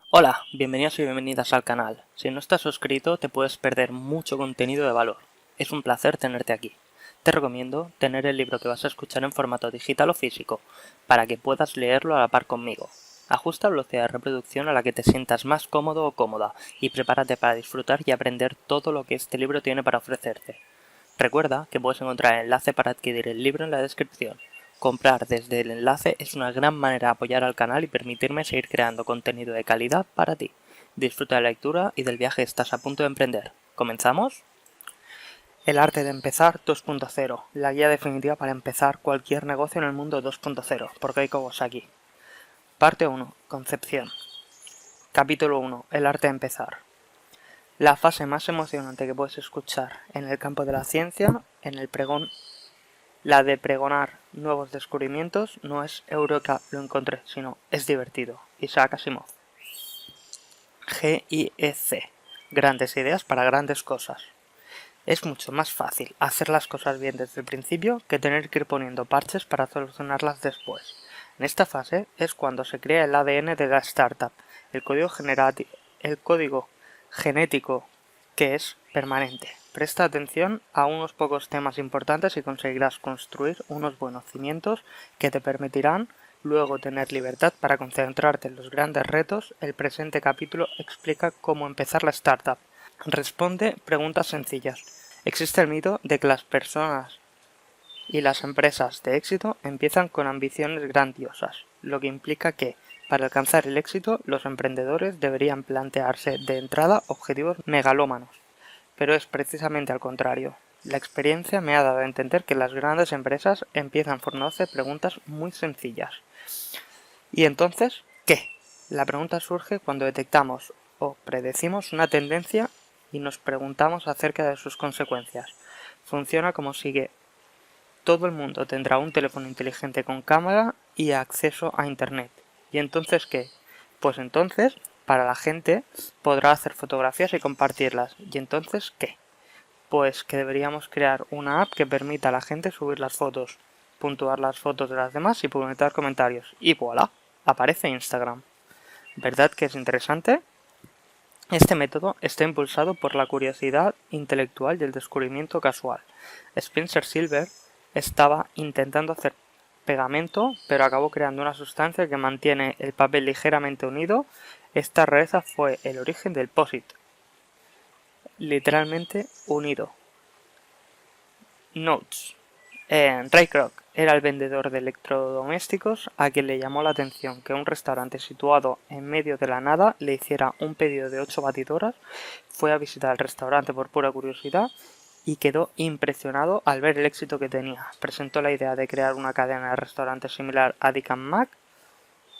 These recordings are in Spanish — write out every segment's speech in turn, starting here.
Hola, bienvenidos y bienvenidas al canal. Si no estás suscrito te puedes perder mucho contenido de valor. Es un placer tenerte aquí. Te recomiendo tener el libro que vas a escuchar en formato digital o físico, para que puedas leerlo a la par conmigo. Ajusta la velocidad de reproducción a la que te sientas más cómodo o cómoda y prepárate para disfrutar y aprender todo lo que este libro tiene para ofrecerte. Recuerda que puedes encontrar el enlace para adquirir el libro en la descripción. Comprar desde el enlace es una gran manera de apoyar al canal y permitirme seguir creando contenido de calidad para ti. Disfruta de la lectura y del viaje que estás a punto de emprender. ¿Comenzamos? El arte de empezar 2.0, la guía definitiva para empezar cualquier negocio en el mundo 2.0, por Kei Kawasaki. Parte 1. Concepción. Capítulo 1. El arte de empezar. La fase más emocionante que puedes escuchar en el campo de la ciencia, en el pregón, la de pregonar nuevos descubrimientos, no es Eureka, lo encontré, sino es divertido. Isaac Asimov. GIEC. Grandes ideas para grandes cosas. Es mucho más fácil hacer las cosas bien desde el principio que tener que ir poniendo parches para solucionarlas después. En esta fase es cuando se crea el ADN de la startup, el código genético, que es permanente. Presta atención a unos pocos temas importantes y conseguirás construir unos buenos cimientos que te permitirán luego tener libertad para concentrarte en los grandes retos. El presente capítulo explica cómo empezar la startup. Responde preguntas sencillas. Existe el mito de que las personas y las empresas de éxito empiezan con ambiciones grandiosas, lo que implica que, para alcanzar el éxito, los emprendedores deberían plantearse de entrada objetivos megalómanos. Pero es precisamente al contrario. La experiencia me ha dado a entender que las grandes empresas empiezan formulándose preguntas muy sencillas. ¿Y entonces qué? La pregunta surge cuando detectamos o predecimos una tendencia y nos preguntamos acerca de sus consecuencias. Funciona como sigue. Todo el mundo tendrá un teléfono inteligente con cámara y acceso a Internet. ¿Y entonces qué? Pues entonces, para la gente, podrá hacer fotografías y compartirlas. ¿Y entonces qué? Pues que deberíamos crear una app que permita a la gente subir las fotos, puntuar las fotos de las demás y publicar comentarios. Y voilà, aparece Instagram. ¿Verdad que es interesante? Este método está impulsado por la curiosidad intelectual y el descubrimiento casual. Spencer Silver estaba intentando hacer pegamento, pero acabó creando una sustancia que mantiene el papel ligeramente unido. Esta rareza fue el origen del POSIT, literalmente unido. Notes. Ray Kroc era el vendedor de electrodomésticos a quien le llamó la atención que un restaurante situado en medio de la nada le hiciera un pedido de 8 batidoras. Fue a visitar el restaurante por pura curiosidad y quedó impresionado al ver el éxito que tenía. Presentó la idea de crear una cadena de restaurantes similar a Dick and Mac,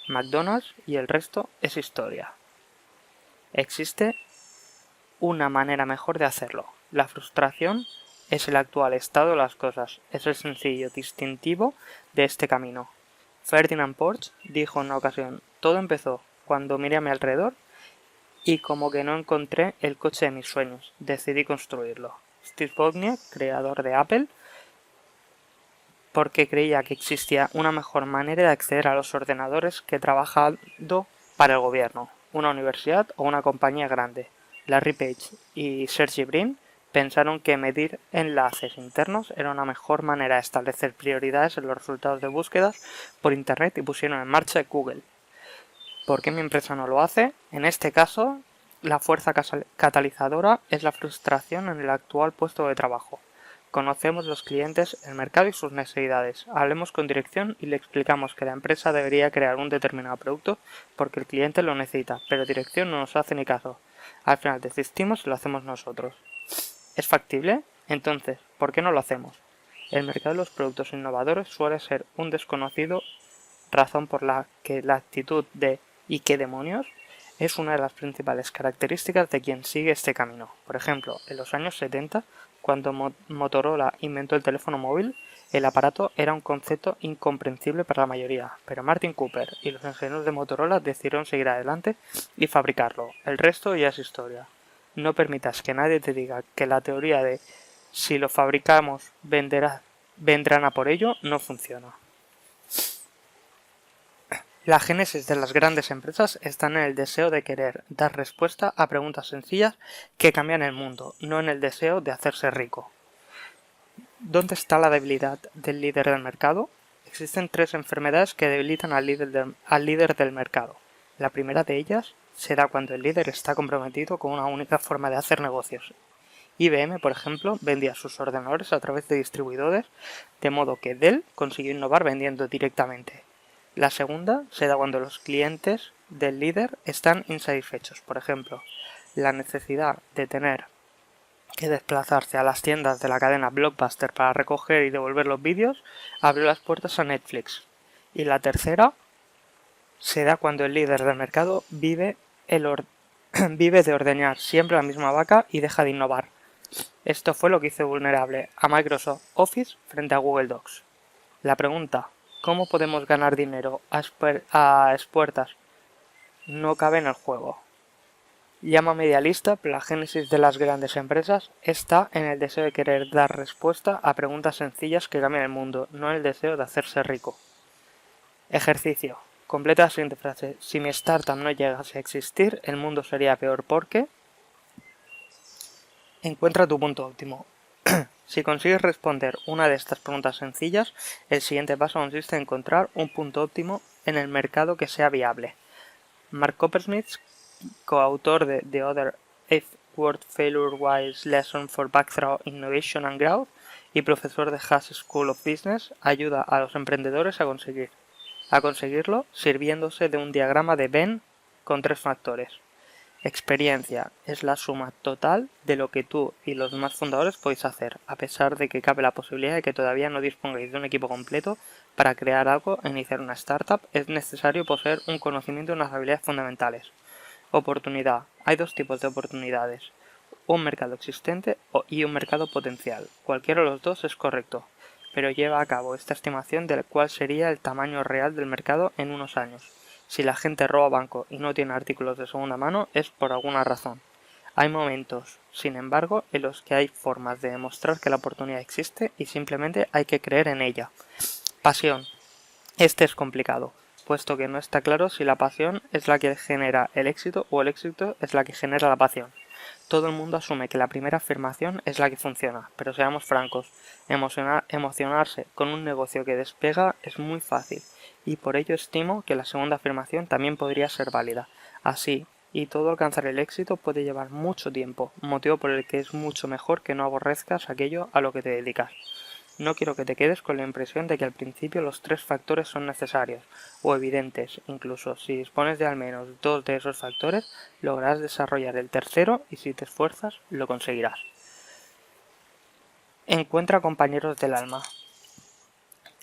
McDonald's, y el resto es historia. Existe una manera mejor de hacerlo. La frustración es el actual estado de las cosas, es el sencillo distintivo de este camino. Ferdinand Porsche dijo en una ocasión: todo empezó cuando miré a mi alrededor y como que no encontré el coche de mis sueños, decidí construirlo. Steve Wozniak, creador de Apple, porque creía que existía una mejor manera de acceder a los ordenadores que trabajando para el gobierno, una universidad o una compañía grande. Larry Page y Sergey Brin pensaron que medir enlaces internos era una mejor manera de establecer prioridades en los resultados de búsquedas por Internet y pusieron en marcha Google. ¿Por qué mi empresa no lo hace? En este caso, la fuerza catalizadora es la frustración en el actual puesto de trabajo. Conocemos los clientes, el mercado y sus necesidades. Hablemos con dirección y le explicamos que la empresa debería crear un determinado producto porque el cliente lo necesita, pero dirección no nos hace ni caso. Al final desistimos y lo hacemos nosotros. ¿Es factible? Entonces, ¿por qué no lo hacemos? El mercado de los productos innovadores suele ser un desconocido, razón por la que la actitud de ¿y qué demonios? Es una de las principales características de quien sigue este camino. Por ejemplo, en los años 70, cuando Motorola inventó el teléfono móvil, el aparato era un concepto incomprensible para la mayoría, pero Martin Cooper y los ingenieros de Motorola decidieron seguir adelante y fabricarlo. El resto ya es historia. No permitas que nadie te diga que la teoría de si lo fabricamos vendrán a por ello no funciona. La génesis de las grandes empresas está en el deseo de querer dar respuesta a preguntas sencillas que cambian el mundo, no en el deseo de hacerse rico. ¿Dónde está la debilidad del líder del mercado? Existen 3 enfermedades que debilitan al líder del mercado. La primera de ellas se da cuando el líder está comprometido con una única forma de hacer negocios. IBM, por ejemplo, vendía sus ordenadores a través de distribuidores, de modo que Dell consiguió innovar vendiendo directamente. La segunda se da cuando los clientes del líder están insatisfechos. Por ejemplo, la necesidad de tener que desplazarse a las tiendas de la cadena Blockbuster para recoger y devolver los vídeos abrió las puertas a Netflix. Y la tercera se da cuando el líder del mercado vive de ordeñar siempre la misma vaca y deja de innovar. Esto fue lo que hizo vulnerable a Microsoft Office frente a Google Docs. La pregunta, ¿cómo podemos ganar dinero a expuertas? No cabe en el juego. Llámame idealista, pero la génesis de las grandes empresas está en el deseo de querer dar respuesta a preguntas sencillas que cambian el mundo, no en el deseo de hacerse rico. Ejercicio. Completa la siguiente frase. Si mi startup no llegase a existir, el mundo sería peor porque... Encuentra tu punto óptimo. Si consigues responder una de estas preguntas sencillas, el siguiente paso consiste en encontrar un punto óptimo en el mercado que sea viable. Mark Coppersmith, coautor de The Other 8th Failure Wise Lesson for Breakthrough Innovation and Growth y profesor de Haas School of Business, ayuda a los emprendedores a conseguirlo sirviéndose de un diagrama de Venn con 3 factores. Experiencia es la suma total de lo que tú y los demás fundadores podéis hacer, a pesar de que cabe la posibilidad de que todavía no dispongáis de un equipo completo para crear algo e iniciar una startup. Es necesario poseer un conocimiento y unas habilidades fundamentales. Oportunidad. Hay 2 tipos de oportunidades, un mercado existente y un mercado potencial. Cualquiera de los 2 es correcto, pero lleva a cabo esta estimación de cuál sería el tamaño real del mercado en unos años. Si la gente roba banco y no tiene artículos de segunda mano es por alguna razón. Hay momentos, sin embargo, en los que hay formas de demostrar que la oportunidad existe y simplemente hay que creer en ella. Pasión. Este es complicado, puesto que no está claro si la pasión es la que genera el éxito o el éxito es la que genera la pasión. Todo el mundo asume que la primera afirmación es la que funciona, pero seamos francos, emocionarse con un negocio que despega es muy fácil, y por ello estimo que la segunda afirmación también podría ser válida. Así, y todo alcanzar el éxito puede llevar mucho tiempo, motivo por el que es mucho mejor que no aborrezcas aquello a lo que te dedicas. No quiero que te quedes con la impresión de que al principio los 3 factores son necesarios o evidentes. Incluso si dispones de al menos 2 de esos factores, lograrás desarrollar el tercero y si te esfuerzas, lo conseguirás. Encuentra compañeros del alma.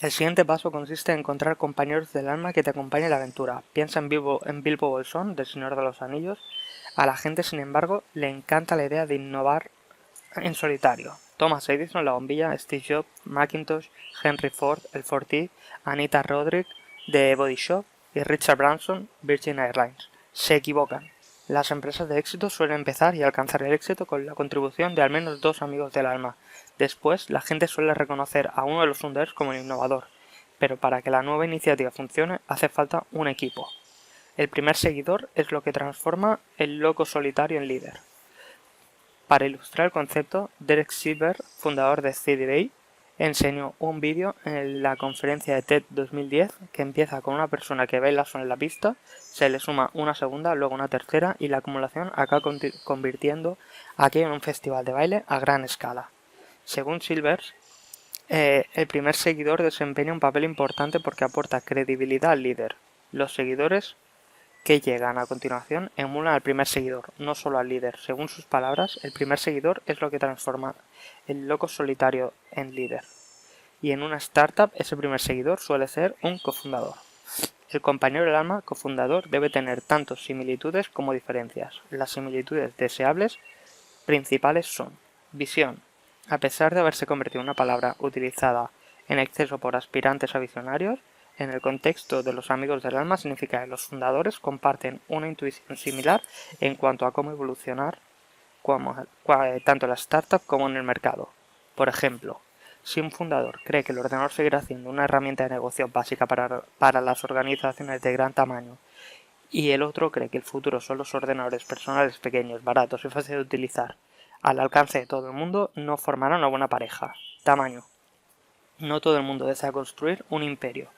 El siguiente paso consiste en encontrar compañeros del alma que te acompañen en la aventura. Piensa en Bilbo Bolsón, del Señor de los Anillos. A la gente, sin embargo, le encanta la idea de innovar en solitario. Thomas Edison, la bombilla, Steve Jobs, Macintosh, Henry Ford, el Forti, Anita Roddick, The Body Shop y Richard Branson, Virgin Airlines. Se equivocan. Las empresas de éxito suelen empezar y alcanzar el éxito con la contribución de al menos 2 amigos del alma. Después, la gente suele reconocer a uno de los fundadores como el innovador, pero para que la nueva iniciativa funcione hace falta un equipo. El primer seguidor es lo que transforma el loco solitario en líder. Para ilustrar el concepto, Derek Sivers, fundador de CDBay, enseñó un vídeo en la conferencia de TED 2010 que empieza con una persona que baila sola en la pista, se le suma una segunda, luego una tercera y la acumulación acaba convirtiendo aquello en un festival de baile a gran escala. Según Silvers, el primer seguidor desempeña un papel importante porque aporta credibilidad al líder. Los seguidores que llegan a continuación emulan al primer seguidor, no solo al líder. Según sus palabras, el primer seguidor es lo que transforma el loco solitario en líder. Y en una startup, ese primer seguidor suele ser un cofundador. El compañero del alma cofundador debe tener tanto similitudes como diferencias. Las similitudes deseables principales son visión. A pesar de haberse convertido en una palabra utilizada en exceso por aspirantes a visionarios, en el contexto de los amigos del alma significa que los fundadores comparten una intuición similar en cuanto a cómo evolucionar tanto en la startup como en el mercado. Por ejemplo, Si un fundador cree que el ordenador seguirá siendo una herramienta de negocio básica para las organizaciones de gran tamaño y el otro cree que el futuro son los ordenadores personales pequeños, baratos y fáciles de utilizar, al alcance de todo el mundo, no formarán una buena pareja. Tamaño. No todo el mundo desea construir un imperio.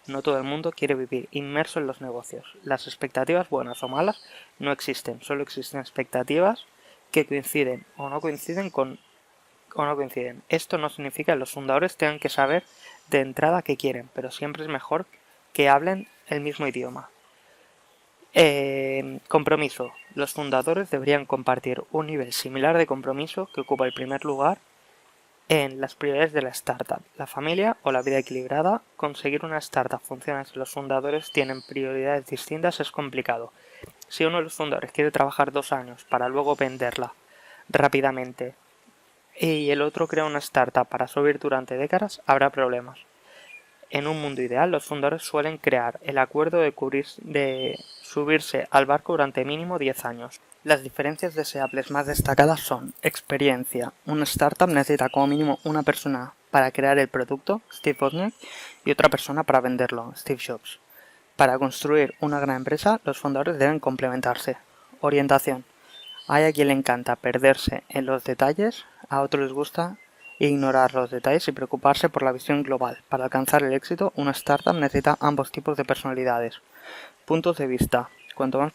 No todo el mundo quiere vivir inmerso en los negocios. Las expectativas, buenas o malas, no existen. Solo existen expectativas que coinciden o no coinciden. Esto no significa que los fundadores tengan que saber de entrada qué quieren, pero siempre es mejor que hablen el mismo idioma. Compromiso. Los fundadores deberían compartir un nivel similar de compromiso que ocupa el primer lugar en las prioridades de la startup, la familia o la vida equilibrada. Conseguir una startup funciona si los fundadores tienen prioridades distintas es complicado. Si uno de los fundadores quiere trabajar 2 años para luego venderla rápidamente y el otro crea una startup para subir durante décadas, habrá problemas. En un mundo ideal, los fundadores suelen crear el acuerdo de subirse al barco durante mínimo 10 años. Las diferencias deseables más destacadas son experiencia. Una startup necesita como mínimo una persona para crear el producto, Steve Wozniak, y otra persona para venderlo, Steve Jobs. Para construir una gran empresa, los fundadores deben complementarse. Orientación. Hay a quien le encanta perderse en los detalles, a otros les gusta ignorar los detalles y preocuparse por la visión global. Para alcanzar el éxito, una startup necesita ambos tipos de personalidades. Puntos de vista. Cuanto más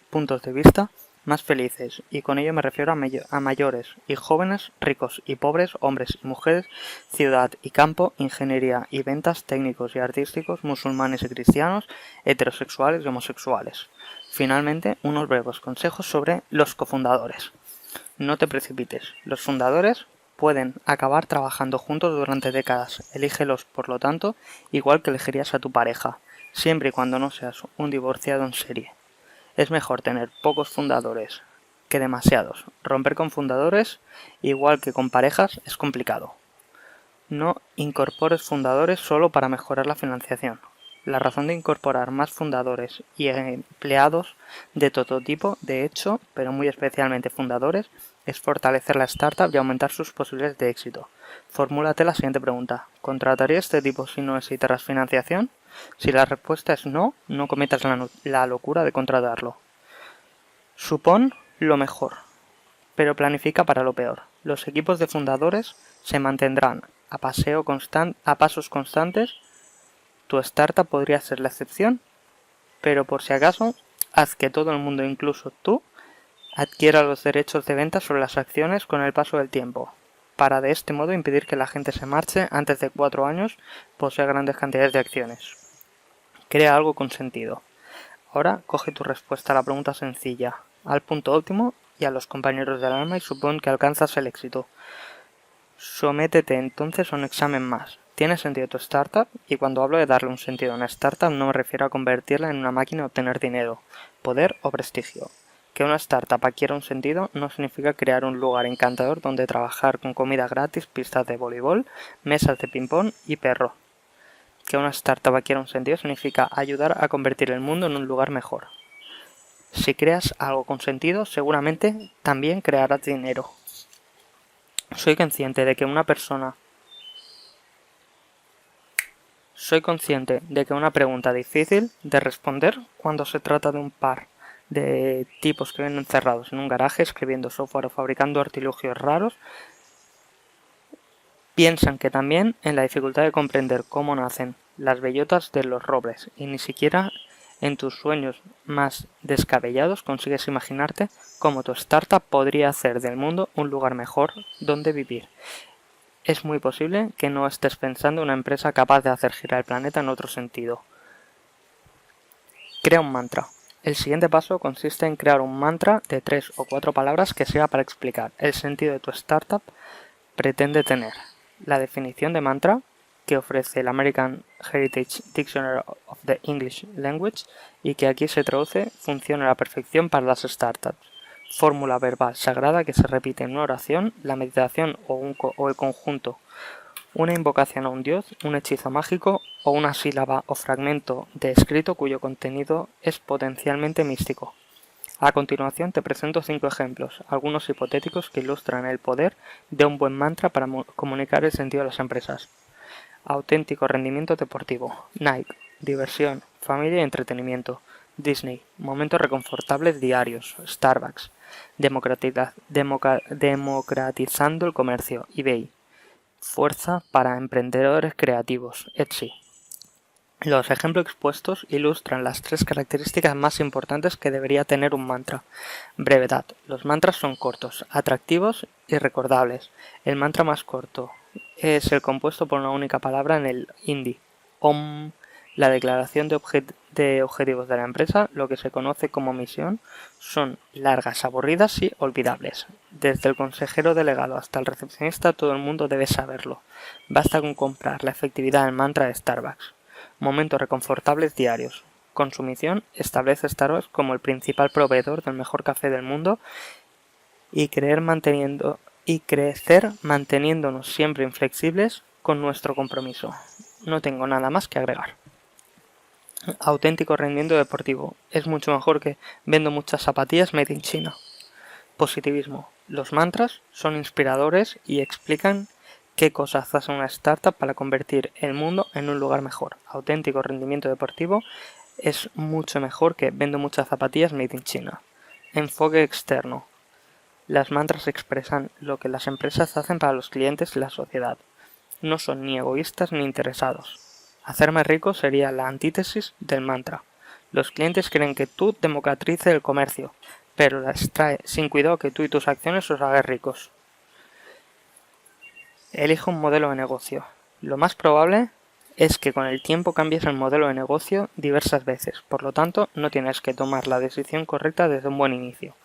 puntos de vista, más felices, y con ello me refiero a mayores y jóvenes, ricos y pobres, hombres y mujeres, ciudad y campo, ingeniería y ventas, técnicos y artísticos, musulmanes y cristianos, heterosexuales y homosexuales. Finalmente, unos breves consejos sobre los cofundadores. No te precipites. Los fundadores pueden acabar trabajando juntos durante décadas. Elígelos, por lo tanto, igual que elegirías a tu pareja, siempre y cuando no seas un divorciado en serie. Es mejor tener pocos fundadores que demasiados. Romper con fundadores, igual que con parejas, es complicado. No incorpores fundadores solo para mejorar la financiación. La razón de incorporar más fundadores y empleados de todo tipo, de hecho, pero muy especialmente fundadores, es fortalecer la startup y aumentar sus posibilidades de éxito. Formúlate la siguiente pregunta. ¿Contrataría este tipo si no necesitarás financiación? Si la respuesta es no, no cometas la locura de contratarlo. Supón lo mejor, pero planifica para lo peor. Los equipos de fundadores se mantendrán a pasos constantes. Tu startup podría ser la excepción, pero por si acaso, haz que todo el mundo, incluso tú, adquiera los derechos de venta sobre las acciones con el paso del tiempo, para de este modo impedir que la gente se marche antes de 4 años, posea grandes cantidades de acciones. Crea algo con sentido. Ahora coge tu respuesta a la pregunta sencilla, al punto óptimo y a los compañeros del alma y supón que alcanzas el éxito. Sométete entonces a un examen más. ¿Tiene sentido tu startup? Y cuando hablo de darle un sentido a una startup no me refiero a convertirla en una máquina de obtener dinero, poder o prestigio. Que una startup adquiera un sentido no significa crear un lugar encantador donde trabajar con comida gratis, pistas de voleibol, mesas de ping-pong y perro. Que una startup adquiera un sentido significa ayudar a convertir el mundo en un lugar mejor. Si creas algo con sentido, seguramente también crearás dinero. Soy consciente de que una pregunta difícil de responder cuando se trata de un par de tipos que viven encerrados en un garaje escribiendo software o fabricando artilugios raros, piensan que también en la dificultad de comprender cómo nacen las bellotas de los robles, y ni siquiera en tus sueños más descabellados consigues imaginarte cómo tu startup podría hacer del mundo un lugar mejor donde vivir. Es muy posible que no estés pensando en una empresa capaz de hacer girar el planeta en otro sentido. Crea un mantra. El siguiente paso consiste en crear un mantra de 3 o 4 palabras que sirva para explicar el sentido de tu startup pretende tener. La definición de mantra que ofrece el American Heritage Dictionary of the English Language y que aquí se traduce funciona a la perfección para las startups. Fórmula verbal sagrada que se repite en una oración, la meditación o el conjunto, una invocación a un dios, un hechizo mágico o una sílaba o fragmento de escrito cuyo contenido es potencialmente místico. A continuación te presento 5 ejemplos, algunos hipotéticos que ilustran el poder de un buen mantra para comunicar el sentido de las empresas. Auténtico rendimiento deportivo. Nike, diversión, familia y entretenimiento. Disney, momentos reconfortables diarios. Starbucks, democratizando el comercio. eBay, fuerza para emprendedores creativos. Etsy. Los ejemplos expuestos ilustran las 3 características más importantes que debería tener un mantra. Brevedad. Los mantras son cortos, atractivos y recordables. El mantra más corto es el compuesto por una única palabra en el hindi. Om. La declaración de objetivos de la empresa, lo que se conoce como misión, son largas, aburridas y olvidables. Desde el consejero delegado hasta el recepcionista, todo el mundo debe saberlo. Basta con comprar la efectividad del mantra de Starbucks. Momentos reconfortables diarios. Con su misión, establece Starbucks como el principal proveedor del mejor café del mundo y crecer manteniéndonos siempre inflexibles con nuestro compromiso. No tengo nada más que agregar. Auténtico rendimiento deportivo. Es mucho mejor que vendo muchas zapatillas made in China. Positivismo. Los mantras son inspiradores y explican qué cosas hace una startup para convertir el mundo en un lugar mejor. Auténtico rendimiento deportivo es mucho mejor que vendo muchas zapatillas made in China. Enfoque externo. Las mantras expresan lo que las empresas hacen para los clientes y la sociedad. No son ni egoístas ni interesados. Hacerme rico sería la antítesis del mantra. Los clientes quieren que tú democratices el comercio, pero les trae sin cuidado que tú y tus acciones os hagáis ricos. Elige un modelo de negocio. Lo más probable es que con el tiempo cambies el modelo de negocio diversas veces, por lo tanto no tienes que tomar la decisión correcta desde un buen inicio.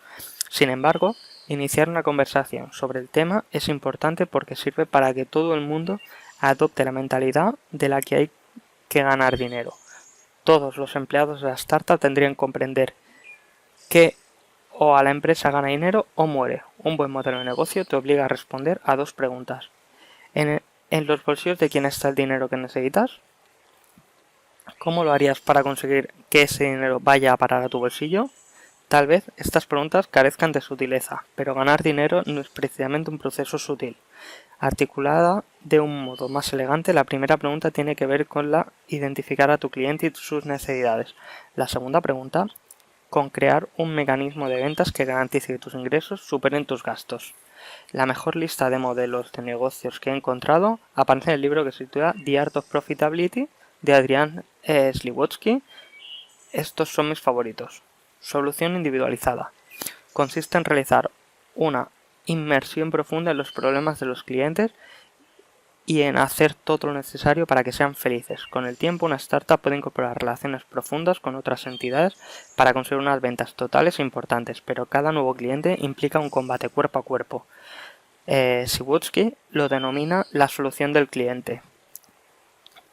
Sin embargo, iniciar una conversación sobre el tema es importante porque sirve para que todo el mundo adopte la mentalidad de la que hay que ganar dinero. Todos los empleados de la startup tendrían que comprender que o a la empresa gana dinero o muere. Un buen modelo de negocio te obliga a responder a 2 preguntas. ¿En los bolsillos de quién está el dinero que necesitas? ¿Cómo lo harías para conseguir que ese dinero vaya a parar a tu bolsillo? Tal vez estas preguntas carezcan de sutileza, pero ganar dinero no es precisamente un proceso sutil. Articulada de un modo más elegante, la primera pregunta tiene que ver con identificar a tu cliente y sus necesidades. La segunda pregunta, con crear un mecanismo de ventas que garantice que tus ingresos superen tus gastos. La mejor lista de modelos de negocios que he encontrado aparece en el libro que se titula The Art of Profitability de Adrian Sliwotsky. Estos son mis favoritos. Solución individualizada. Consiste en realizar una inmersión profunda en los problemas de los clientes y en hacer todo lo necesario para que sean felices. Con el tiempo, una startup puede incorporar relaciones profundas con otras entidades para conseguir unas ventas totales importantes, pero cada nuevo cliente implica un combate cuerpo a cuerpo. Sliwotsky lo denomina la solución del cliente.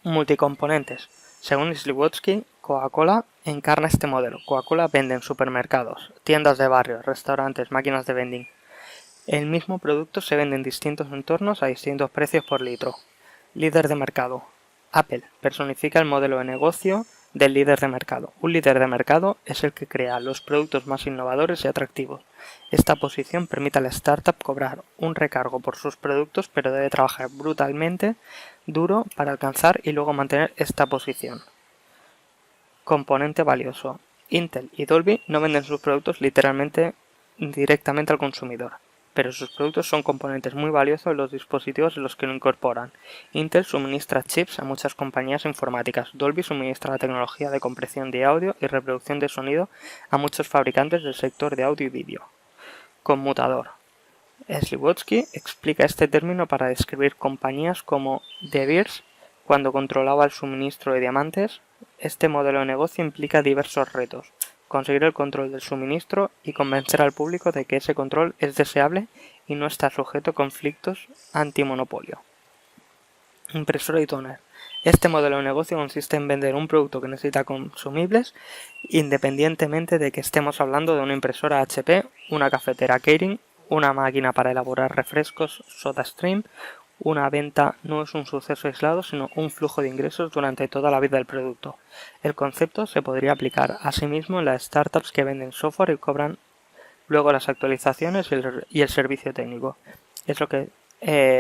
Multicomponentes. Según Sliwotsky, Coca-Cola encarna este modelo. Coca-Cola vende en supermercados, tiendas de barrio, restaurantes, máquinas de vending. El mismo producto se vende en distintos entornos a distintos precios por litro. Líder de mercado. Apple personifica el modelo de negocio del líder de mercado. Un líder de mercado es el que crea los productos más innovadores y atractivos. Esta posición permite a la startup cobrar un recargo por sus productos, pero debe trabajar brutalmente duro para alcanzar y luego mantener esta posición. Componente valioso. Intel y Dolby no venden sus productos directamente al consumidor, pero sus productos son componentes muy valiosos en los dispositivos en los que lo incorporan. Intel suministra chips a muchas compañías informáticas. Dolby suministra la tecnología de compresión de audio y reproducción de sonido a muchos fabricantes del sector de audio y vídeo. Conmutador. Sliwotsky explica este término para describir compañías como De Beers cuando controlaba el suministro de diamantes. Este modelo de negocio implica diversos retos. Conseguir el control del suministro y convencer al público de que ese control es deseable y no está sujeto a conflictos antimonopolio. Impresora y tóner. Este modelo de negocio consiste en vender un producto que necesita consumibles independientemente de que estemos hablando de una impresora HP, una cafetera Keurig, una máquina para elaborar refrescos SodaStream, Una venta no es un suceso aislado, sino un flujo de ingresos durante toda la vida del producto. El concepto se podría aplicar asimismo en las startups que venden software y cobran luego las actualizaciones y el servicio técnico. Es lo que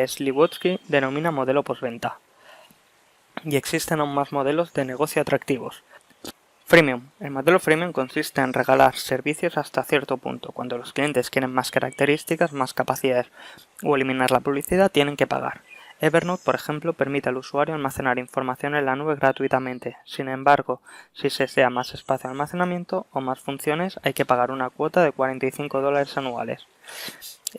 Sliwowski denomina modelo postventa. Y existen aún más modelos de negocio atractivos. Freemium. El modelo freemium consiste en regalar servicios hasta cierto punto. Cuando los clientes quieren más características, más capacidades o eliminar la publicidad, tienen que pagar. Evernote, por ejemplo, permite al usuario almacenar información en la nube gratuitamente. Sin embargo, si se desea más espacio de almacenamiento o más funciones, hay que pagar una cuota de $45 anuales.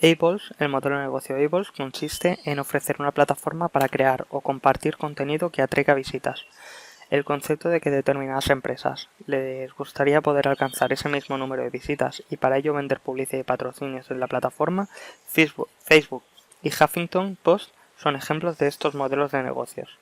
Ables, el modelo de negocio Ables consiste en ofrecer una plataforma para crear o compartir contenido que atraiga visitas. El concepto de que determinadas empresas les gustaría poder alcanzar ese mismo número de visitas y para ello vender publicidad y patrocinios en la plataforma, Facebook y Huffington Post son ejemplos de estos modelos de negocios.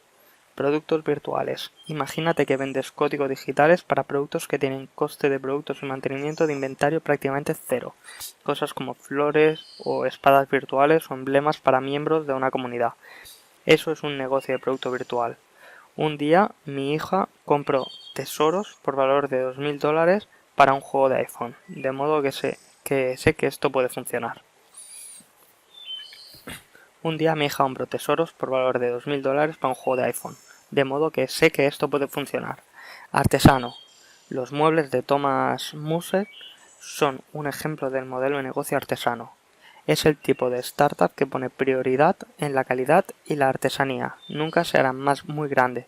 Productos virtuales. Imagínate que vendes códigos digitales para productos que tienen coste de productos y mantenimiento de inventario prácticamente cero. Cosas como flores o espadas virtuales o emblemas para miembros de una comunidad. Eso es un negocio de producto virtual. Un día mi hija compró tesoros por valor de $2000 para un juego de iPhone, de modo que sé que esto puede funcionar. Un día mi hija compró tesoros por valor de $2000 para un juego de iPhone, de modo que sé que esto puede funcionar. Artesano. Los muebles de Thomas Muser son un ejemplo del modelo de negocio artesano. Es el tipo de startup que pone prioridad en la calidad y la artesanía. Nunca será muy grande,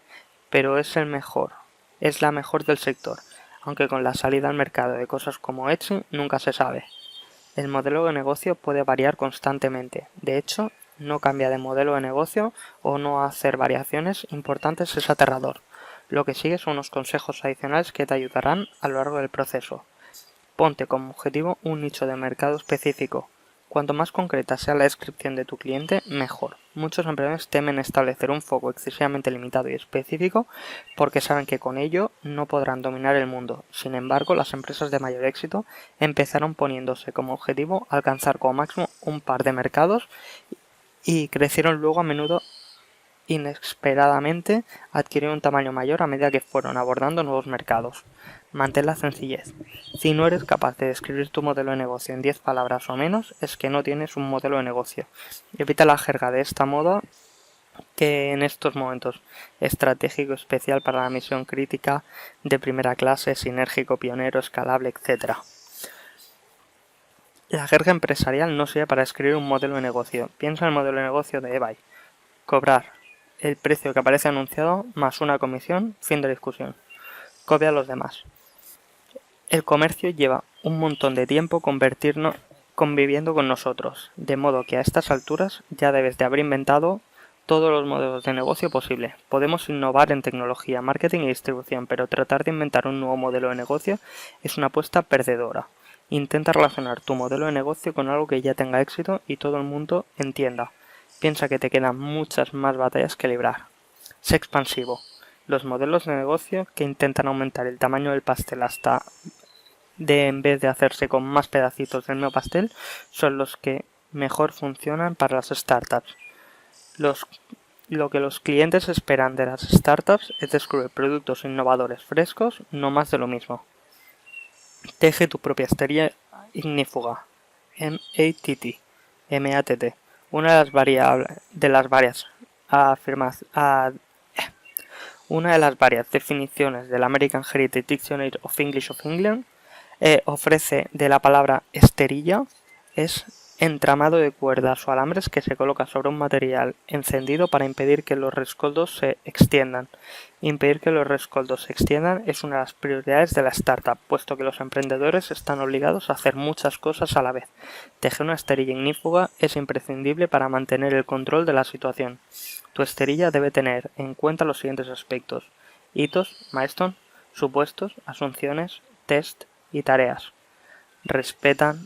pero es la mejor del sector, aunque con la salida al mercado de cosas como Etsy nunca se sabe. El modelo de negocio puede variar constantemente. De hecho, no cambia de modelo de negocio o no hacer variaciones importantes es aterrador. Lo que sigue son unos consejos adicionales que te ayudarán a lo largo del proceso. Ponte como objetivo un nicho de mercado específico. Cuanto más concreta sea la descripción de tu cliente, mejor. Muchos emprendedores temen establecer un foco excesivamente limitado y específico porque saben que con ello no podrán dominar el mundo. Sin embargo, las empresas de mayor éxito empezaron poniéndose como objetivo alcanzar como máximo un par de mercados y crecieron luego a menudo inesperadamente adquirieron un tamaño mayor a medida que fueron abordando nuevos mercados. Mantén la sencillez. Si no eres capaz de describir tu modelo de negocio en 10 palabras o menos, es que no tienes un modelo de negocio. Evita la jerga de esta moda que en estos momentos estratégico especial para la misión crítica, de primera clase, sinérgico, pionero, escalable, etc. La jerga empresarial no sirve para escribir un modelo de negocio. Piensa en el modelo de negocio de eBay. Cobrar el precio que aparece anunciado más una comisión, fin de discusión. Copia a los demás. El comercio lleva un montón de tiempo conviviendo con nosotros, de modo que a estas alturas ya debes de haber inventado todos los modelos de negocio posible. Podemos innovar en tecnología, marketing y distribución, pero tratar de inventar un nuevo modelo de negocio es una apuesta perdedora. Intenta relacionar tu modelo de negocio con algo que ya tenga éxito y todo el mundo entienda. Piensa que te quedan muchas más batallas que librar. Sé expansivo. Los modelos de negocio que intentan aumentar el tamaño del pastel hasta en vez de hacerse con más pedacitos del mismo pastel son los que mejor funcionan para las startups. Lo que los clientes esperan de las startups es descubrir productos innovadores frescos, no más de lo mismo. Teje tu propia esterilla ignífuga. MATT. Una de las varias definiciones del American Heritage Dictionary of English of England ofrece de la palabra esterilla es entramado de cuerdas o alambres que se coloca sobre un material encendido para impedir que los rescoldos se extiendan. Impedir que los rescoldos se extiendan es una de las prioridades de la startup, puesto que los emprendedores están obligados a hacer muchas cosas a la vez. Tejer una esterilla ignífuga es imprescindible para mantener el control de la situación. Tu esterilla debe tener en cuenta los siguientes aspectos: hitos, milestone, supuestos, asunciones, test y tareas. Respetando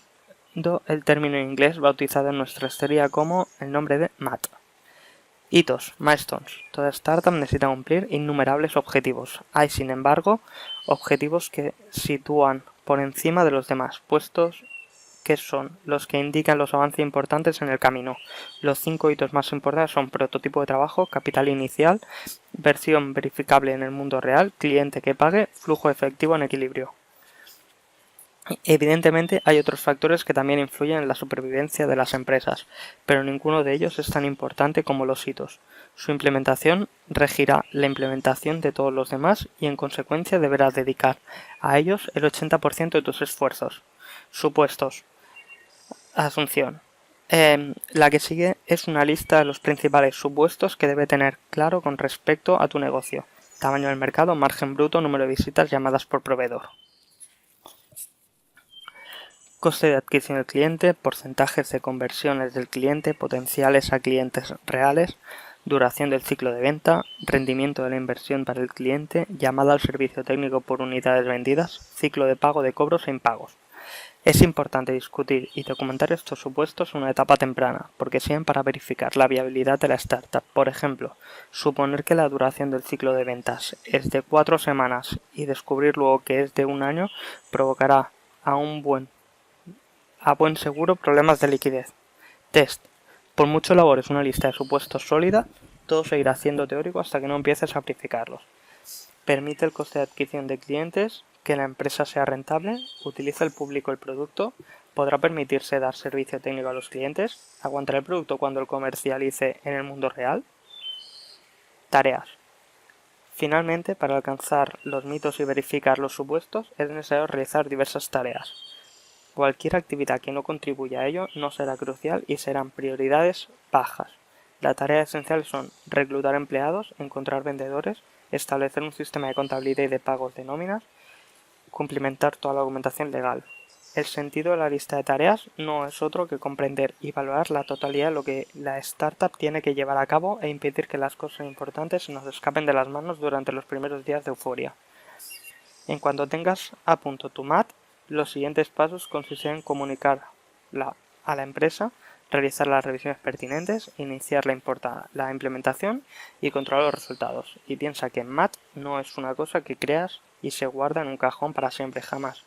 el término inglés bautizado en nuestra esterilla como el nombre de MAT. Hitos, milestones. Toda startup necesita cumplir innumerables objetivos. Hay, sin embargo, objetivos que sitúan por encima de los demás, puestos que son los que indican los avances importantes en el camino. Los 5 hitos más importantes son prototipo de trabajo, capital inicial, versión verificable en el mundo real, cliente que pague, flujo efectivo en equilibrio. Evidentemente hay otros factores que también influyen en la supervivencia de las empresas, pero ninguno de ellos es tan importante como los hitos. Su implementación regirá la implementación de todos los demás y en consecuencia deberás dedicar a ellos el 80% de tus esfuerzos. Supuestos. Asunción. La que sigue es una lista de los principales supuestos que debe tener claro con respecto a tu negocio. Tamaño del mercado, margen bruto, número de visitas, llamadas por proveedor. Coste de adquisición del cliente, porcentajes de conversiones del cliente potenciales a clientes reales, duración del ciclo de venta, rendimiento de la inversión para el cliente, llamada al servicio técnico por unidades vendidas, ciclo de pago de cobros e impagos. Es importante discutir y documentar estos supuestos en una etapa temprana, porque sirven para verificar la viabilidad de la startup. Por ejemplo, suponer que la duración del ciclo de ventas es de 4 semanas y descubrir luego que es de un año provocará a buen seguro problemas de liquidez. Test. Por mucho elabores una lista de supuestos sólida, todo seguirá siendo teórico hasta que no empieces a aplicarlos. Permite el coste de adquisición de clientes, que la empresa sea rentable, utiliza el público el producto, podrá permitirse dar servicio técnico a los clientes, aguantará el producto cuando lo comercialice en el mundo real. Tareas. Finalmente, para alcanzar los mitos y verificar los supuestos, es necesario realizar diversas tareas. Cualquier actividad que no contribuya a ello no será crucial y serán prioridades bajas. Las tareas esenciales son reclutar empleados, encontrar vendedores, establecer un sistema de contabilidad y de pagos de nóminas, cumplimentar toda la documentación legal. El sentido de la lista de tareas no es otro que comprender y valorar la totalidad de lo que la startup tiene que llevar a cabo e impedir que las cosas importantes se nos escapen de las manos durante los primeros días de euforia. En cuanto tengas a punto tu MAT, los siguientes pasos consisten en comunicarla a la empresa, realizar las revisiones pertinentes, iniciar la implementación y controlar los resultados. Y piensa que MAT no es una cosa que creas y se guarda en un cajón para siempre, jamás.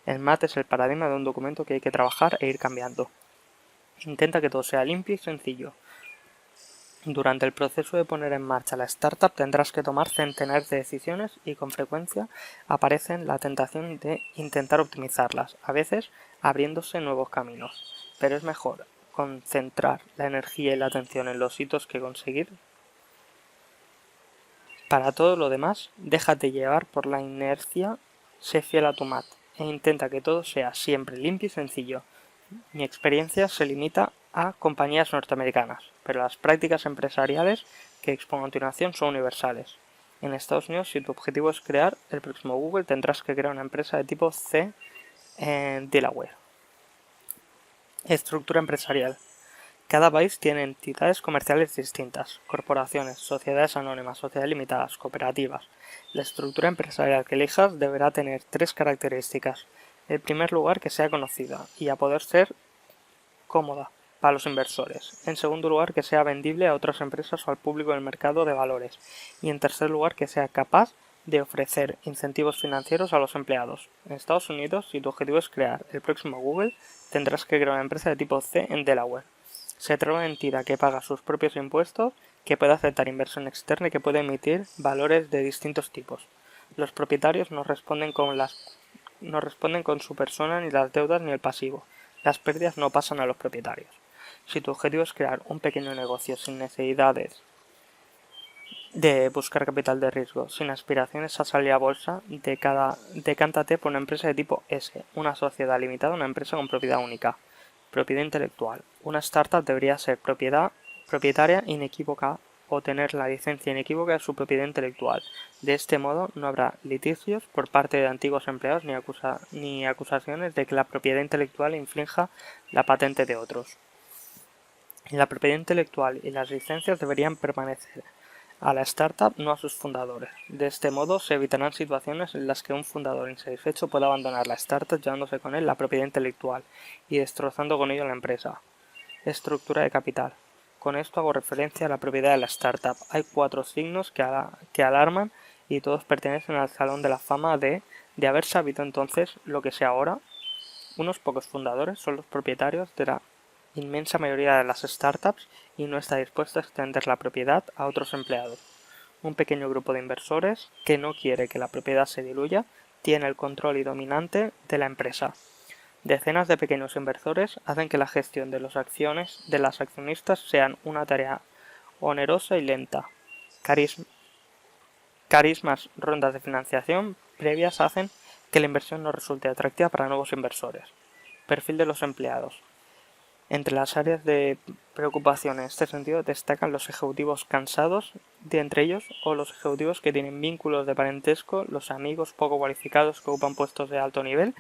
El MAT es el paradigma de un documento que hay que trabajar e ir cambiando. Intenta que todo sea limpio y sencillo. Durante el proceso de poner en marcha la startup tendrás que tomar centenares de decisiones y con frecuencia aparece la tentación de intentar optimizarlas, a veces abriéndose nuevos caminos. Pero es mejor concentrar la energía y la atención en los hitos que conseguir. Para todo lo demás, déjate llevar por la inercia, sé fiel a tu MAT e intenta que todo sea siempre limpio y sencillo. Mi experiencia se limita a compañías norteamericanas, pero las prácticas empresariales que expongo a continuación son universales. En Estados Unidos, si tu objetivo es crear el próximo Google, tendrás que crear una empresa de tipo C en Delaware. Estructura empresarial. Cada país tiene entidades comerciales distintas, corporaciones, sociedades anónimas, sociedades limitadas, cooperativas. La estructura empresarial que elijas deberá tener 3 características. En primer lugar, que sea conocida y a poder ser cómoda para los inversores. En segundo lugar, que sea vendible a otras empresas o al público del mercado de valores. Y en tercer lugar, que sea capaz de ofrecer incentivos financieros a los empleados. En Estados Unidos, si tu objetivo es crear el próximo Google, tendrás que crear una empresa de tipo C en Delaware. Se trata de una entidad que paga sus propios impuestos, que puede aceptar inversión externa y que puede emitir valores de distintos tipos. Los propietarios no responden con su persona, ni las deudas, ni el pasivo. Las pérdidas no pasan a los propietarios. Si tu objetivo es crear un pequeño negocio sin necesidades de buscar capital de riesgo, sin aspiraciones a salir a bolsa, decántate por una empresa de tipo S, una sociedad limitada, una empresa con propiedad única. Propiedad intelectual. Una startup debería ser propietaria inequívoca o tener la licencia inequívoca de su propiedad intelectual. De este modo, no habrá litigios por parte de antiguos empleados ni acusaciones de que la propiedad intelectual infrinja la patente de otros. La propiedad intelectual y las licencias deberían permanecer a la startup, no a sus fundadores. De este modo, se evitarán situaciones en las que un fundador insatisfecho pueda abandonar la startup llevándose con él la propiedad intelectual y destrozando con ello la empresa. Estructura de capital. Con esto hago referencia a la propiedad de la startup. Hay 4 signos que alarman y todos pertenecen al salón de la fama de haber sabido entonces lo que sé ahora. Unos pocos fundadores son los propietarios de la inmensa mayoría de las startups y no está dispuesto a extender la propiedad a otros empleados. Un pequeño grupo de inversores, que no quiere que la propiedad se diluya, tiene el control y dominante de la empresa. Decenas de pequeños inversores hacen que la gestión de las acciones de las accionistas sean una tarea onerosa y lenta. Carismas, rondas de financiación previas hacen que la inversión no resulte atractiva para nuevos inversores. Perfil de los empleados. Entre las áreas de preocupación en este sentido destacan los ejecutivos cansados de entre ellos o los ejecutivos que tienen vínculos de parentesco, los amigos poco cualificados que ocupan puestos de alto nivel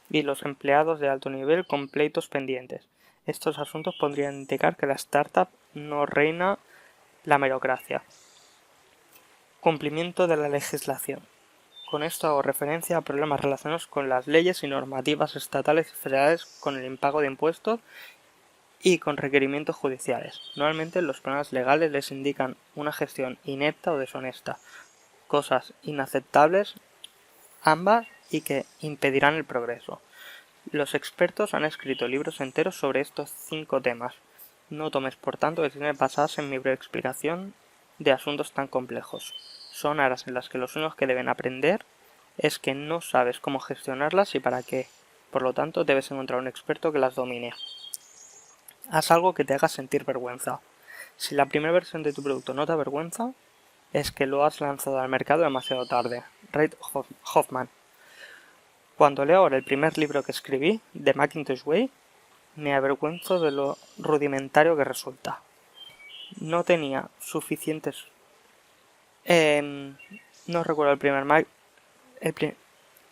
y los empleados de alto nivel con pleitos pendientes. Estos asuntos podrían indicar que la startup no reina la merocracia. Cumplimiento de la legislación. Con esto hago referencia a problemas relacionados con las leyes y normativas estatales y federales, con el impago de impuestos y con requerimientos judiciales. Normalmente los problemas legales les indican una gestión inepta o deshonesta, cosas inaceptables ambas y que impedirán el progreso. Los expertos han escrito libros enteros sobre estos 5 temas. No tomes por tanto decisiones basadas en mi breve explicación de asuntos tan complejos. Son áreas en las que los únicos que deben aprender es que no sabes cómo gestionarlas y para qué. Por lo tanto, debes encontrar un experto que las domine. Haz algo que te haga sentir vergüenza. Si la primera versión de tu producto no te avergüenza, es que lo has lanzado al mercado demasiado tarde. Reid Hoffman. Cuando leo ahora el primer libro que escribí, The Macintosh Way, me avergüenzo de lo rudimentario que resulta. No tenía suficientes... no recuerdo el primer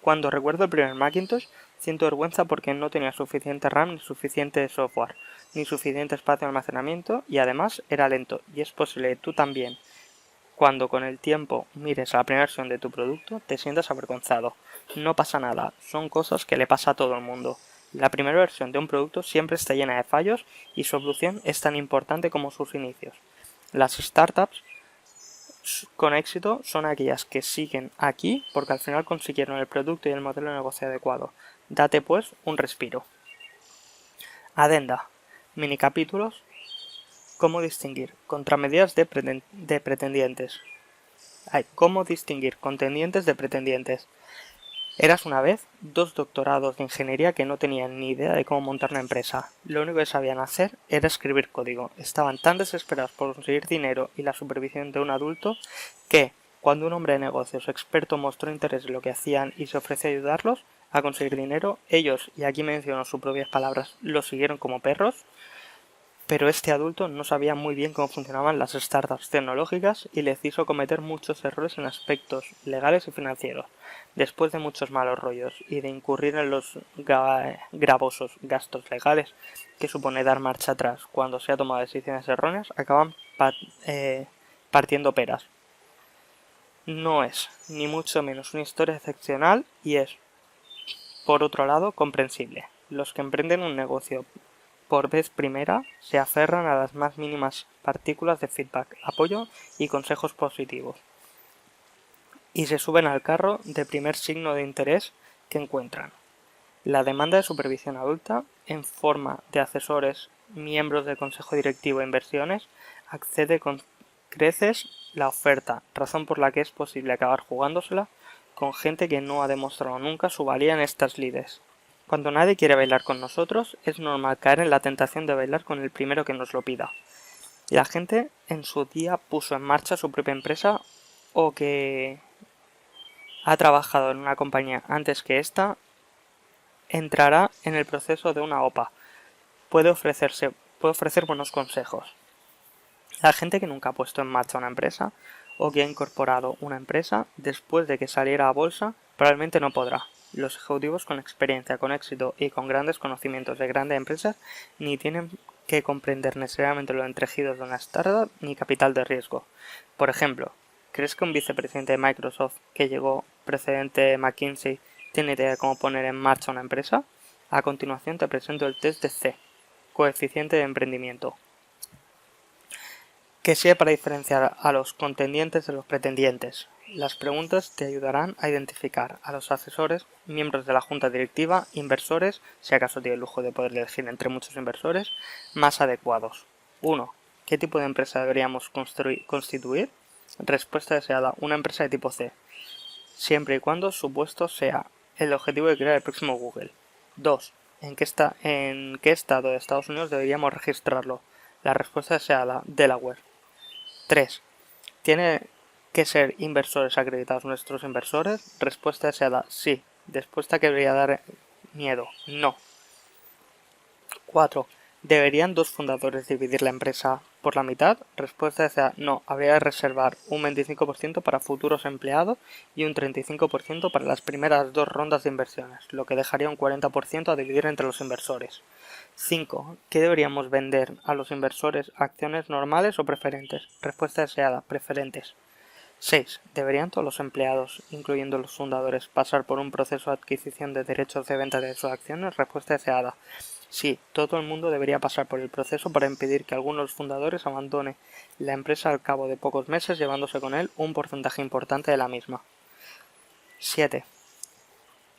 Cuando recuerdo el primer Macintosh, siento vergüenza porque no tenía suficiente RAM ni suficiente software, ni suficiente espacio de almacenamiento y además era lento. Y es posible que tú también, cuando con el tiempo mires a la primera versión de tu producto, te sientas avergonzado. No pasa nada, son cosas que le pasa a todo el mundo. La primera versión de un producto siempre está llena de fallos y su evolución es tan importante como sus inicios. Las startups con éxito son aquellas que siguen aquí porque al final consiguieron el producto y el modelo de negocio adecuado. Date pues un respiro. Adenda. Mini capítulos. ¿Cómo distinguir? Contramedidas de pretendientes. ¿Cómo distinguir contendientes de pretendientes? Eras una vez 2 doctorados de ingeniería que no tenían ni idea de cómo montar una empresa. Lo único que sabían hacer era escribir código. Estaban tan desesperados por conseguir dinero y la supervisión de un adulto que, cuando un hombre de negocios experto mostró interés en lo que hacían y se ofreció a ayudarlos a conseguir dinero, ellos, y aquí menciono sus propias palabras, lo siguieron como perros. Pero este adulto no sabía muy bien cómo funcionaban las startups tecnológicas y les hizo cometer muchos errores en aspectos legales y financieros. Después de muchos malos rollos y de incurrir en los gravosos gastos legales que supone dar marcha atrás cuando se ha tomado decisiones erróneas, acaban partiendo peras. No es, ni mucho menos, una historia excepcional y es, por otro lado, comprensible. Los que emprenden un negocio por vez primera se aferran a las más mínimas partículas de feedback, apoyo y consejos positivos, y se suben al carro de primer signo de interés que encuentran. La demanda de supervisión adulta, en forma de asesores, miembros del consejo directivo e inversiones, accede con creces la oferta, razón por la que es posible acabar jugándosela con gente que no ha demostrado nunca su valía en estas lides. Cuando nadie quiere bailar con nosotros, es normal caer en la tentación de bailar con el primero que nos lo pida. La gente en su día puso en marcha su propia empresa o que ha trabajado en una compañía antes que esta entrará en el proceso de una OPA. Puede ofrecer buenos consejos. La gente que nunca ha puesto en marcha una empresa o que ha incorporado una empresa después de que saliera a bolsa probablemente no podrá. Los ejecutivos con experiencia, con éxito y con grandes conocimientos de grandes empresas ni tienen que comprender necesariamente los entretejidos de una startup ni capital de riesgo. Por ejemplo, ¿crees que un vicepresidente de Microsoft que llegó precedente de McKinsey tiene idea de cómo poner en marcha una empresa? A continuación te presento el test de C, coeficiente de emprendimiento, que sirve para diferenciar a los contendientes de los pretendientes. Las preguntas te ayudarán a identificar a los asesores, miembros de la junta directiva, inversores, si acaso tiene el lujo de poder elegir entre muchos inversores, más adecuados. 1. ¿Qué tipo de empresa deberíamos constituir? Respuesta deseada, una empresa de tipo C, siempre y cuando su puesto sea el objetivo de crear el próximo Google. 2. ¿En qué estado de Estados Unidos deberíamos registrarlo? La respuesta deseada, Delaware. 3. ¿Tiene que ser inversores acreditados nuestros inversores? Respuesta deseada, sí. Respuesta que debería dar miedo, no. 4. ¿Deberían dos fundadores dividir la empresa por la mitad? Respuesta deseada, no. Habría que reservar un 25% para futuros empleados y un 35% para las primeras dos rondas de inversiones, lo que dejaría un 40% a dividir entre los inversores. 5. ¿Qué deberíamos vender a los inversores? ¿Acciones normales o preferentes? Respuesta deseada, preferentes. 6. ¿Deberían todos los empleados, incluyendo los fundadores, pasar por un proceso de adquisición de derechos de venta de sus acciones? Respuesta deseada. Sí, todo el mundo debería pasar por el proceso para impedir que alguno de los fundadores abandone la empresa al cabo de pocos meses, llevándose con él un porcentaje importante de la misma. 7.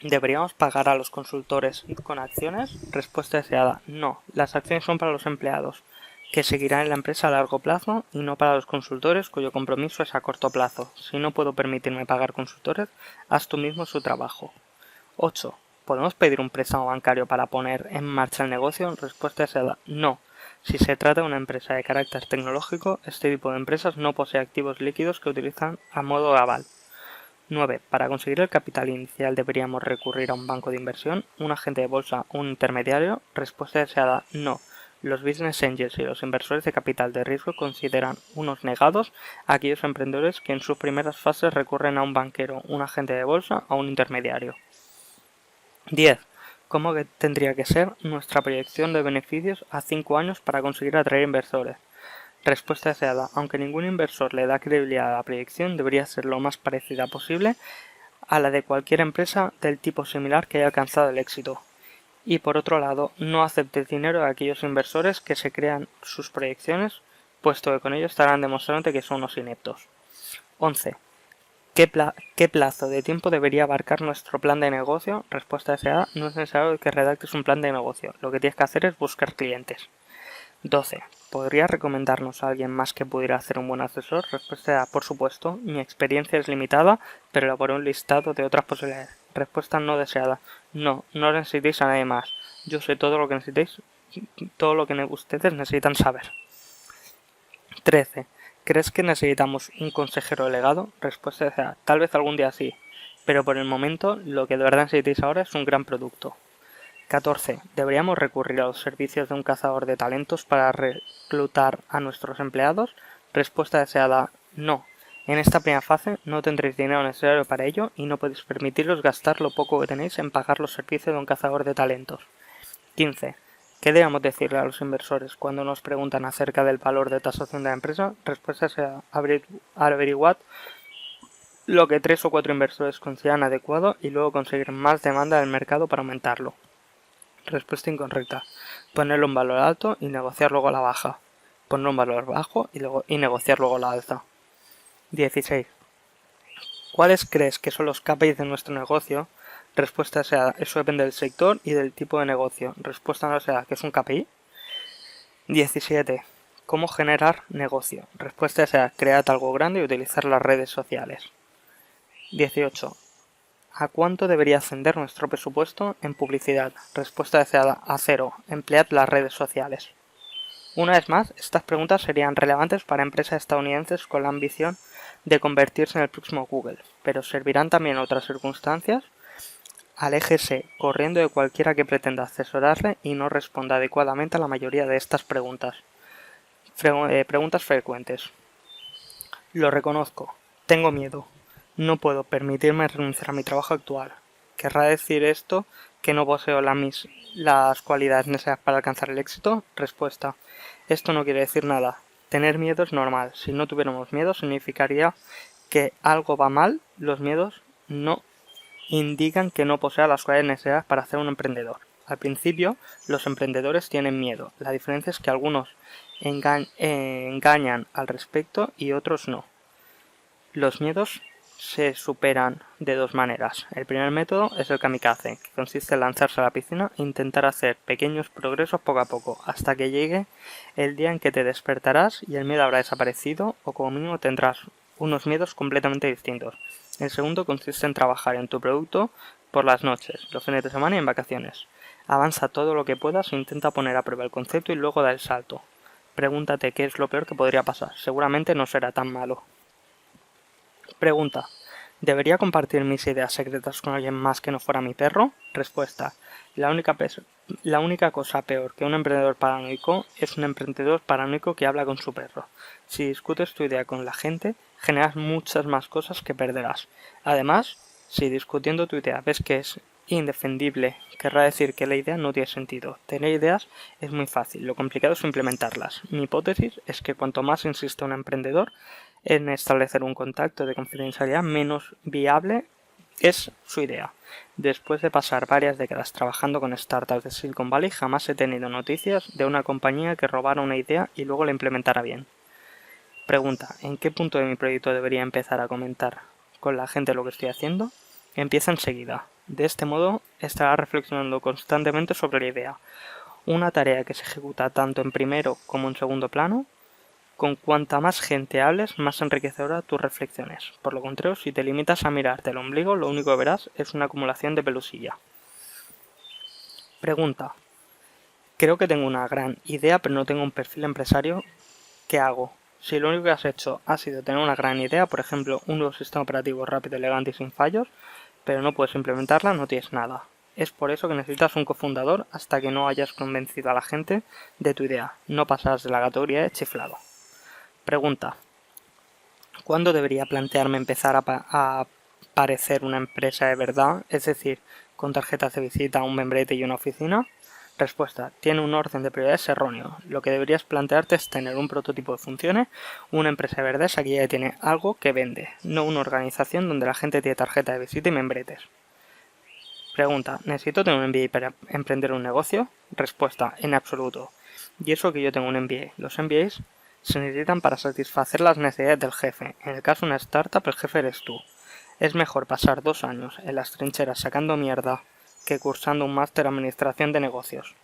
¿Deberíamos pagar a los consultores con acciones? Respuesta deseada. No, las acciones son para los empleados, que seguirán en la empresa a largo plazo, y no para los consultores cuyo compromiso es a corto plazo. Si no puedo permitirme pagar consultores, haz tú mismo su trabajo. 8. ¿Podemos pedir un préstamo bancario para poner en marcha el negocio? Respuesta deseada. No. Si se trata de una empresa de carácter tecnológico, este tipo de empresas no posee activos líquidos que utilizan a modo aval. 9. Para conseguir el capital inicial deberíamos recurrir a un banco de inversión, un agente de bolsa o un intermediario. Respuesta deseada. No. Los business angels y los inversores de capital de riesgo consideran unos negados a aquellos emprendedores que en sus primeras fases recurren a un banquero, un agente de bolsa o un intermediario. 10. ¿Cómo tendría que ser nuestra proyección de beneficios a 5 años para conseguir atraer inversores? Respuesta deseada. Aunque ningún inversor le da credibilidad a la proyección, debería ser lo más parecida posible a la de cualquier empresa del tipo similar que haya alcanzado el éxito. Y por otro lado, no aceptes dinero de aquellos inversores que se crean sus proyecciones, puesto que con ello estarán demostrando que son unos ineptos. 11. ¿Qué plazo de tiempo debería abarcar nuestro plan de negocio? Respuesta deseada. No es necesario que redactes un plan de negocio. Lo que tienes que hacer es buscar clientes. 12. ¿Podría recomendarnos a alguien más que pudiera hacer un buen asesor? Respuesta deseada. Por supuesto. Mi experiencia es limitada, pero elaboré un listado de otras posibilidades. Respuesta no deseada. No necesitéis a nadie más. Yo sé todo lo que necesitéis, todo lo que ustedes necesitan saber. 13. ¿Crees que necesitamos un consejero delegado? Respuesta deseada. Tal vez algún día sí, pero por el momento lo que de verdad necesitáis ahora es un gran producto. 14. ¿Deberíamos recurrir a los servicios de un cazador de talentos para reclutar a nuestros empleados? Respuesta deseada. No. En esta primera fase no tendréis dinero necesario para ello y no podéis permitiros gastar lo poco que tenéis en pagar los servicios de un cazador de talentos. 15. ¿Qué debemos decirle a los inversores cuando nos preguntan acerca del valor de tasación de la empresa? Respuesta sea averiguad lo que 3 o 4 inversores consideran adecuado y luego conseguir más demanda del mercado para aumentarlo. Respuesta incorrecta. Ponerlo en valor alto y negociar luego a la baja. Ponerlo en valor bajo y negociar luego a la alza. 16. ¿Cuáles crees que son los KPIs de nuestro negocio? Respuesta deseada. Eso depende del sector y del tipo de negocio. Respuesta no deseada. ¿Qué es un KPI? 17. ¿Cómo generar negocio? Respuesta deseada. Crear algo grande y utilizar las redes sociales. 18. ¿A cuánto debería ascender nuestro presupuesto en publicidad? Respuesta deseada. A 0. Emplead las redes sociales. Una vez más, estas preguntas serían relevantes para empresas estadounidenses con la ambición de convertirse en el próximo Google, pero servirán también en otras circunstancias. Aléjese corriendo de cualquiera que pretenda asesorarle y no responda adecuadamente a la mayoría de estas preguntas. Preguntas frecuentes. Lo reconozco. Tengo miedo. No puedo permitirme renunciar a mi trabajo actual. ¿Querrá decir esto que no poseo las cualidades necesarias para alcanzar el éxito? Respuesta. Esto no quiere decir nada. Tener miedo es normal. Si no tuviéramos miedo significaría que algo va mal. Los miedos no indican que no posea las cualidades necesarias para ser un emprendedor. Al principio, los emprendedores tienen miedo. La diferencia es que algunos engañan al respecto y otros no. Los miedos se superan de dos maneras. El primer método es el kamikaze, que consiste en lanzarse a la piscina e intentar hacer pequeños progresos poco a poco, hasta que llegue el día en que te despertarás y el miedo habrá desaparecido, o como mínimo tendrás unos miedos completamente distintos. El segundo consiste en trabajar en tu producto por las noches, los fines de semana y en vacaciones. Avanza todo lo que puedas e intenta poner a prueba el concepto y luego da el salto. Pregúntate qué es lo peor que podría pasar. Seguramente no será tan malo. Pregunta: ¿debería compartir mis ideas secretas con alguien más que no fuera mi perro? Respuesta: la única cosa peor que un emprendedor paranoico es un emprendedor paranoico que habla con su perro. Si discutes tu idea con la gente, generas muchas más cosas que perderás. Además, si discutiendo tu idea ves que es indefendible, querrá decir que la idea no tiene sentido. Tener ideas es muy fácil, lo complicado es implementarlas. Mi hipótesis es que cuanto más insiste un emprendedor en establecer un contacto de confidencialidad, menos viable es su idea. Después de pasar varias décadas trabajando con startups de Silicon Valley, jamás he tenido noticias de una compañía que robara una idea y luego la implementara bien. Pregunta: ¿en qué punto de mi proyecto debería empezar a comentar con la gente lo que estoy haciendo? Empieza enseguida. De este modo estará reflexionando constantemente sobre la idea. Una tarea que se ejecuta tanto en primero como en segundo plano. Con cuanta más gente hables, más enriquecedora tus reflexiones. Por lo contrario, si te limitas a mirarte el ombligo, lo único que verás es una acumulación de pelusilla. Pregunta: creo que tengo una gran idea, pero no tengo un perfil empresario. ¿Qué hago? Si lo único que has hecho ha sido tener una gran idea, por ejemplo, un nuevo sistema operativo rápido, elegante y sin fallos, pero no puedes implementarla, no tienes nada. Es por eso que necesitas un cofundador hasta que no hayas convencido a la gente de tu idea. No pasarás de la categoría de chiflado. Pregunta: ¿cuándo debería plantearme empezar a parecer una empresa de verdad? Es decir, con tarjetas de visita, un membrete y una oficina. Respuesta: tiene un orden de prioridades erróneo. Lo que deberías plantearte es tener un prototipo que funcione. Una empresa de verdad es aquella que tiene algo que vende, no una organización donde la gente tiene tarjeta de visita y membretes. Pregunta: ¿necesito tener un MBA para emprender un negocio? Respuesta: en absoluto. Y eso que yo tengo un MBA. Los MBAs se necesitan para satisfacer las necesidades del jefe. En el caso de una startup, el jefe eres tú. Es mejor pasar 2 años en las trincheras sacando mierda que cursando un máster en administración de negocios.